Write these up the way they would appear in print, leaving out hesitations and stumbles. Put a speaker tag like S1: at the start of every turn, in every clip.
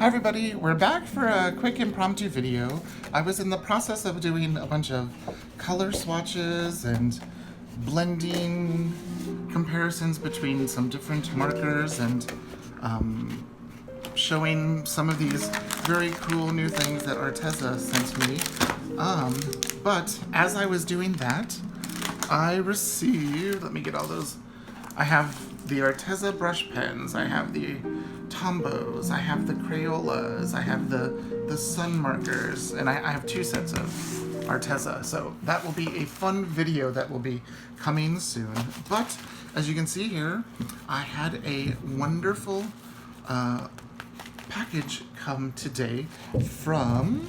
S1: Hi everybody, we're back for a quick impromptu video. I was in the process of doing a bunch of color swatches and blending comparisons between some different markers and showing some of these very cool new things that Arteza sent me. But as I was doing that, I received, let me get all those, I have the Arteza brush pens, I have the Tombos, I have the Crayolas, I have the sun markers, and I have 2 sets of Arteza. So that will be a fun video that will be coming soon. But as you can see here, I had a wonderful package come today from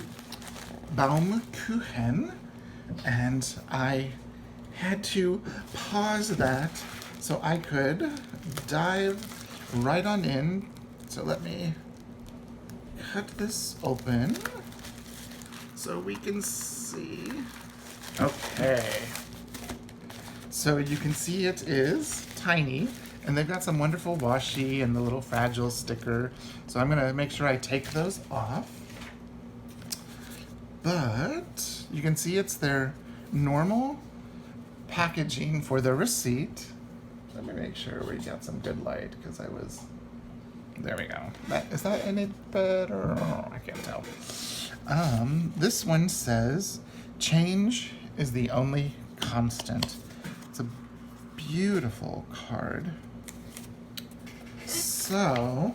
S1: Baum-Kuchen, and I had to pause that so I could dive right on in. So let me cut this open so we can see. Okay. So you can see it is tiny, and they've got some wonderful washi and the little fragile sticker. So I'm gonna make sure I take those off. But you can see it's their normal packaging for the receipt. Let me make sure we got some good light because there we go. Is that any better? Oh, I can't tell. This one says, change is the only constant. It's a beautiful card. So,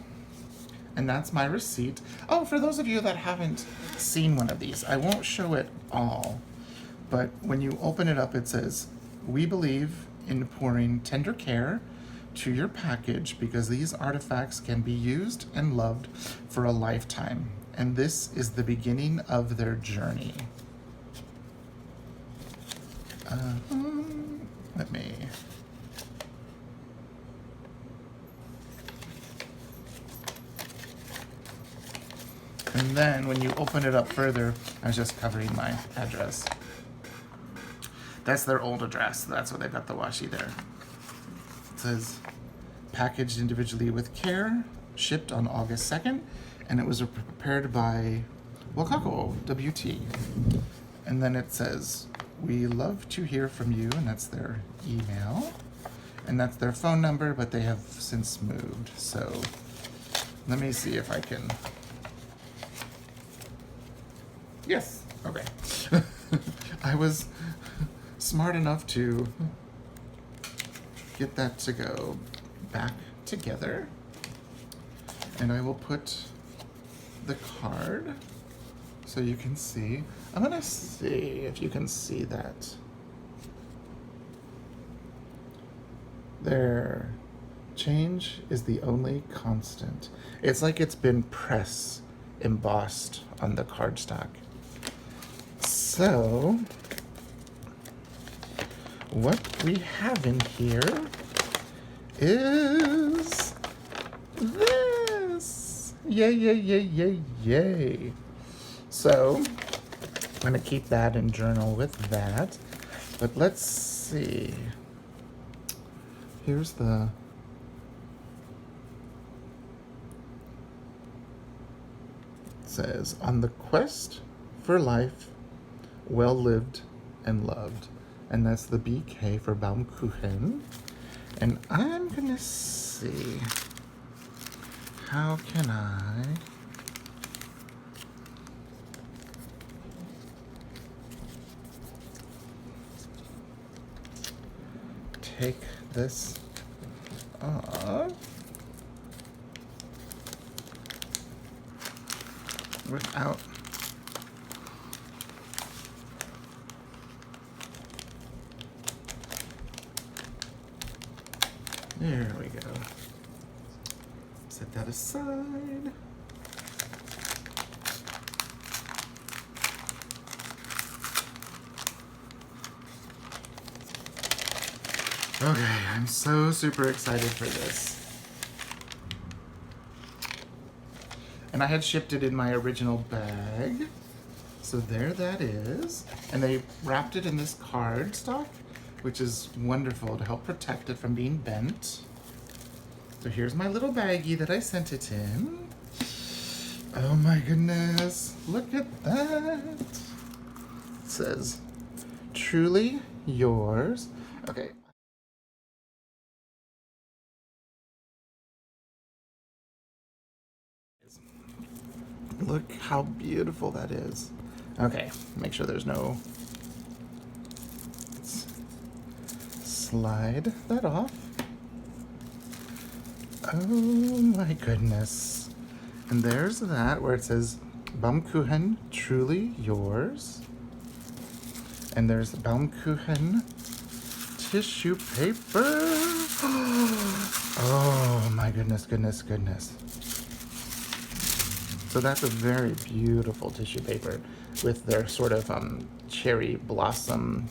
S1: and that's my receipt. Oh, for those of you that haven't seen one of these, I won't show it all, but when you open it up, it says, we believe in pouring tender care to your package because these artifacts can be used and loved for a lifetime. And this is the beginning of their journey. Let me... And then when you open it up further, I was just covering my address. That's their old address. That's why they've got the washi there. It says, packaged individually with care, shipped on August 2nd, and it was prepared by Wakako WT. And then it says, we love to hear from you, and that's their email. And that's their phone number, but they have since moved. So let me see if I can... Yes, okay. I was smart enough to get that to go back together, and I will put the card so you can see. I'm gonna see if you can see that. There. Change is the only constant. It's like it's been press embossed on the cardstock. So what we have in here is this. Yay, yay, yay, yay, yay. So I'm gonna keep that and journal with that. But let's see. Here's the... It says, on the quest for life, well lived and loved. And that's the BK for Baum-Kuchen. And I'm gonna see, how can I take this off without there we go. Set that aside. Okay, I'm so super excited for this. And I had shipped it in my original bag. So there that is. And they wrapped it in this cardstock, which is wonderful to help protect it from being bent. So here's my little baggie that I sent it in. Oh my goodness, look at that. It says, truly yours. Okay. Look how beautiful that is. Okay, make sure there's no... Let's slide that off. Oh my goodness. And there's that where it says Baum-Kuchen, truly yours. And there's Baum-Kuchen tissue paper. Oh my goodness, goodness, goodness. So that's a very beautiful tissue paper with their sort of cherry blossom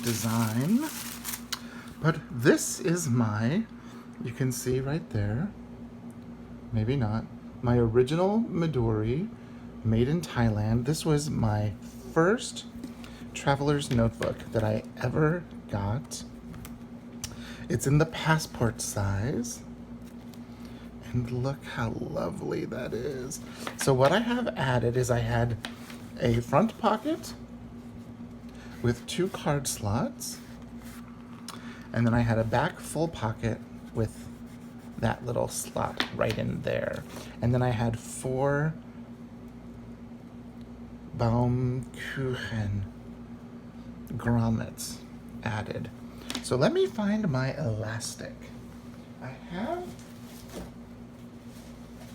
S1: design. But this is my, you can see right there, maybe not, my original Midori made in Thailand. This was my first traveler's notebook that I ever got. It's in the passport size. And look how lovely that is. So what I have added is I had a front pocket with 2 card slots. And then I had a back full pocket with that little slot right in there. And then I had 4 Baum-Kuchen grommets added. So let me find my elastic. I have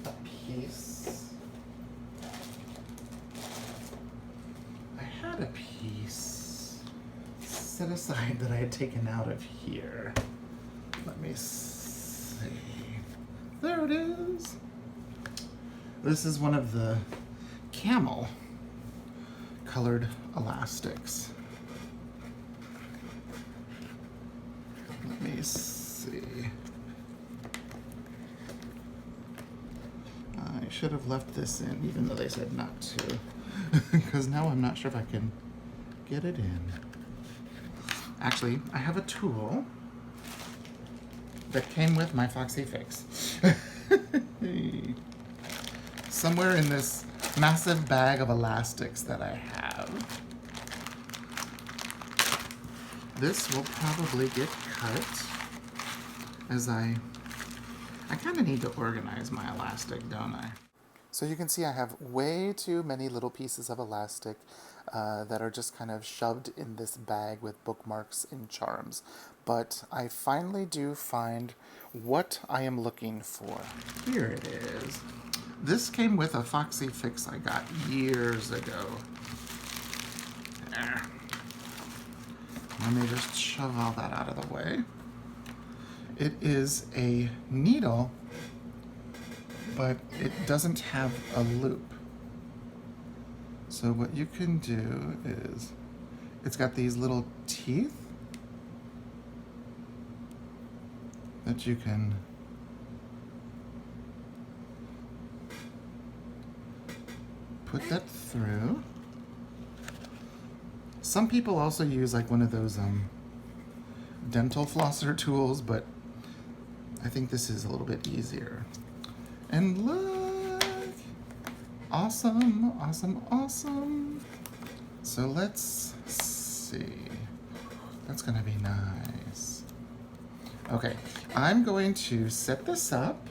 S1: a piece. I had a piece set aside that I had taken out of here. Let me see. There it is. This is one of the camel colored elastics. Let me see. I should have left this in, even though they said not to, because now I'm not sure if I can get it in. Actually, I have a tool that came with my Foxy Fix. Somewhere in this massive bag of elastics that I have. This will probably get cut as I kind of need to organize my elastic, don't I? So you can see I have way too many little pieces of elastic that are just kind of shoved in this bag with bookmarks and charms. But I finally do find what I am looking for. Here it is. This came with a Foxy Fix I got years ago. There. Let me just shove all that out of the way. It is a needle, but it doesn't have a loop. So what you can do is, it's got these little teeth that you can put that through. Some people also use like one of those dental flosser tools, but I think this is a little bit easier. And look! Awesome, awesome, awesome. So let's see. That's gonna be nice. Okay, I'm going to set this up.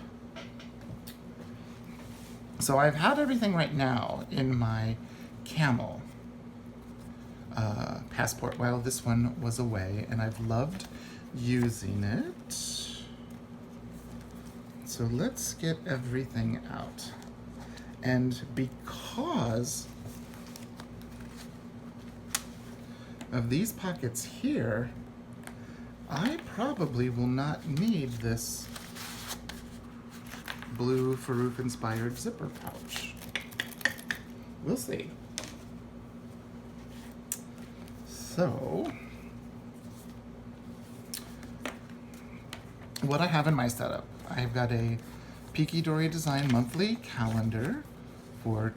S1: So I've had everything right now in my camel passport while this one was away, and I've loved using it. So let's get everything out. And because of these pockets here, I probably will not need this blue Farouk-inspired zipper pouch. We'll see. So, what I have in my setup, I've got a Peaky Dory Design monthly calendar for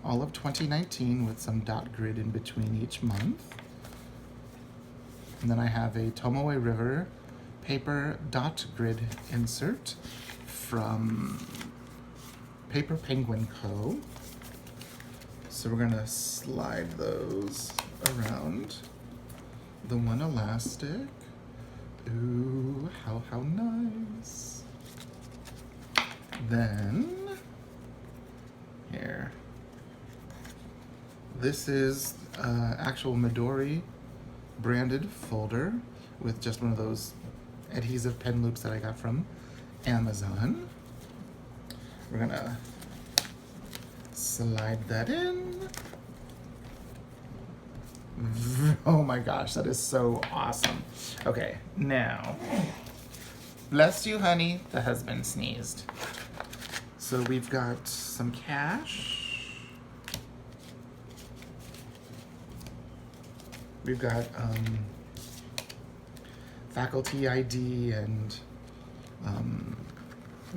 S1: all of 2019 with some dot grid in between each month. And then I have a Tomoe River paper dot grid insert from Paper Penguin Co. So we're gonna slide those around the one elastic. Ooh, how nice. Then, here. This is actual Midori branded folder with just one of those adhesive pen loops that I got from Amazon. We're gonna slide that in. Oh my gosh, that is so awesome. Okay, now, bless you, honey, the husband sneezed. So we've got some cash. We've got faculty ID and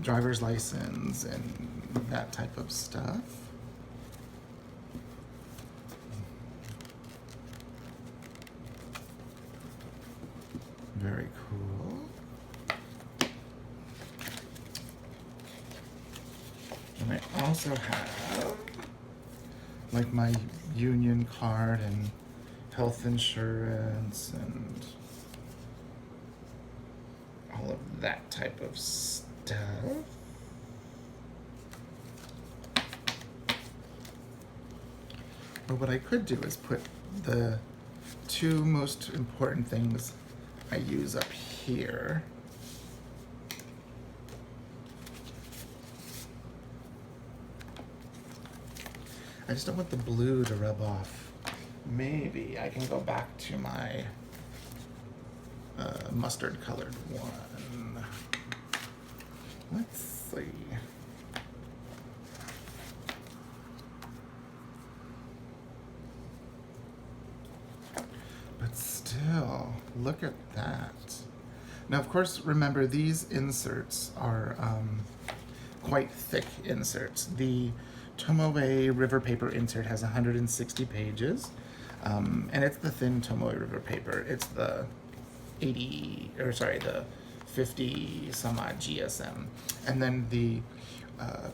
S1: driver's license and that type of stuff. Very cool. And I also have like my union card and health insurance and all of that type of stuff. But what I could do is put the two most important things I use up here. I just don't want the blue to rub off. Maybe I can go back to my mustard colored one. Let's see. But still, look at that. Now, of course, remember these inserts are quite thick inserts. The Tomoe River paper insert has 160 pages, and it's the thin Tomoe River paper. It's the 50 some odd GSM. And then the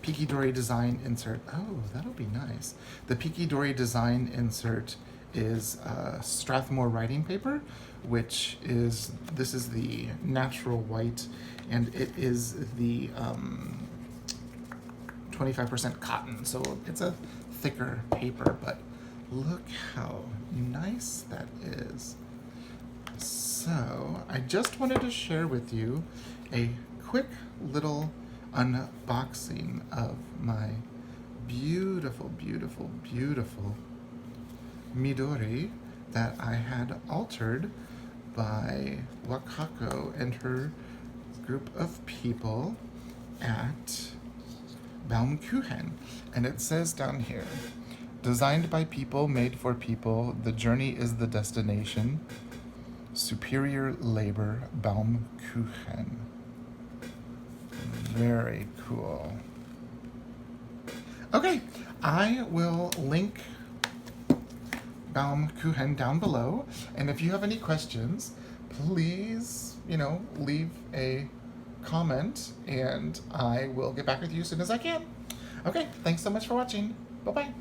S1: Pikidori design insert, oh, that'll be nice. The Pikidori design insert is Strathmore writing paper, which is, this is the natural white, and it is the 25% cotton, so it's a thicker paper, but look how nice that is. So I just wanted to share with you a quick little unboxing of my beautiful, beautiful, beautiful Midori that I had altered by Wakako and her group of people at Baum-Kuchen. And it says down here, designed by people, made for people, the journey is the destination. Superior labor, Baum-Kuchen. Very cool. Okay, I will link Baum-Kuchen down below, and if you have any questions, please, leave a comment, and I will get back with you as soon as I can. Okay, thanks so much for watching. Bye-bye.